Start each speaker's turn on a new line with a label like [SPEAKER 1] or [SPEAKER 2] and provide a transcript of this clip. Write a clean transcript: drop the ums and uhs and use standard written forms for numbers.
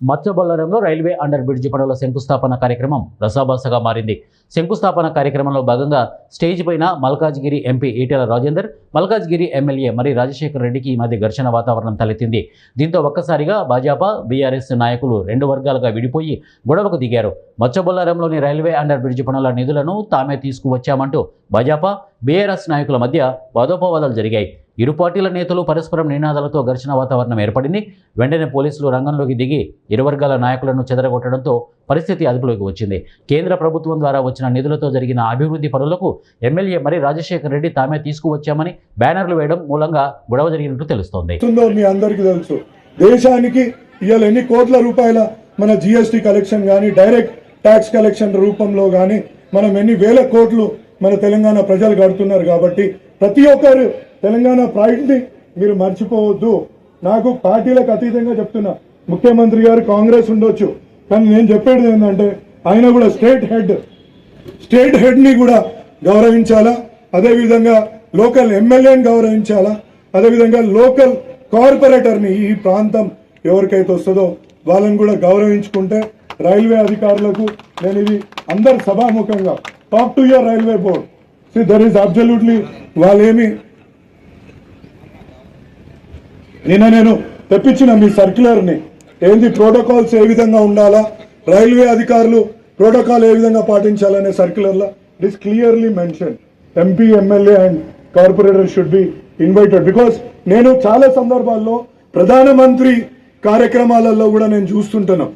[SPEAKER 1] మత్స్యబొల్లారంలో railway under bridge పనుల శంకుస్థాపన కార్యక్రమం రసాభాసగా మారింది. శంకుస్థాపన కార్యక్రమంలో భాగంగా స్టేజ్ పైన మల్కాజ్గిరి ఎంపీ ఈటెల రాజేందర్, మల్కాజ్గిరి ఎమ్మెల్యే మరి రాజశేఖర్ రెడ్డికి ఈ మధ్య ఘర్షణ వాతావరణం తలెత్తింది. దీంతో ఒక్కసారిగా భాజపా, బీఆర్ఎస్ నాయకులు రెండు వర్గాలుగా విడిపోయి గొడవకు దిగారు. మత్స్యబొల్లారంలోని రైల్వే అండర్ బ్రిడ్జ్ పనుల నిధులను తామే తీసుకువచ్చామంటూ భాజపా, బీఆర్ఎస్ నాయకుల మధ్య వాదోపవాదాలు జరిగాయి. ఇరు పార్టీల నేతలు పరస్పరం నినాదాలతో ఘర్షణ వాతావరణం ఏర్పడింది. వెంటనే పోలీసులు రంగంలోకి దిగి ఇరు వర్గాల నాయకులను చెదరగొట్టడంతో పరిస్థితి అదుపులోకి వచ్చింది. కేంద్ర ప్రభుత్వం ద్వారా వచ్చిన నిధులతో జరిగిన అభివృద్ధి పనులకు ఎమ్మెల్యే మరి రాజశేఖర్ రెడ్డి తామే తీసుకువచ్చామని బ్యానర్లు వేయడం మూలంగా గొడవ జరిగినట్టు తెలుస్తోంది.
[SPEAKER 2] మీ అందరికీ తెలుసు, దేశానికి ఇవాళ ఎన్ని కోట్ల రూపాయల మన జిఎస్టీ కలెక్షన్ కానీ, డైరెక్ట్ ట్యాక్స్ కలెక్షన్ రూపంలో కానీ మనం ఎన్ని వేల కోట్లు మన తెలంగాణ ప్రజలు కడుతున్నారు. కాబట్టి ప్రతి ఒక్కరు తెలంగాణ ప్రైడ్ని మీరు మర్చిపోవద్దు. నాకు పార్టీలకు అతీతంగా చెప్తున్నా, ముఖ్యమంత్రి గారు కాంగ్రెస్ ఉండొచ్చు, కానీ నేను చెప్పేది ఏంటంటే ఆయన కూడా స్టేట్ హెడ్ని కూడా గౌరవించాలా, అదేవిధంగా లోకల్ ఎమ్మెల్యేని గౌరవించాలా, అదేవిధంగా లోకల్ కార్పొరేటర్ని, ఈ ప్రాంతం ఎవరికైతే వస్తుందో వాళ్ళని కూడా గౌరవించుకుంటే రైల్వే అధికారులకు నేను ఇది అందరు సభాముఖంగా talk to your railway board, see there is absolutely వాళ్ళేమి నేను తెప్పించిన మీ సర్క్యులర్ని ఏంది ప్రోటోకాల్స్ ఏ విధంగా ఉండాలా, రైల్వే అధికారులు ప్రోటోకాల్ ఏ విధంగా పాటించాలనే సర్క్యులర్లో it is clearly mention MP, MLA and corporator should be invited. Because నేను చాలా సందర్భాల్లో ప్రధానమంత్రి కార్యక్రమాలలో కూడా నేను చూస్తుంటాను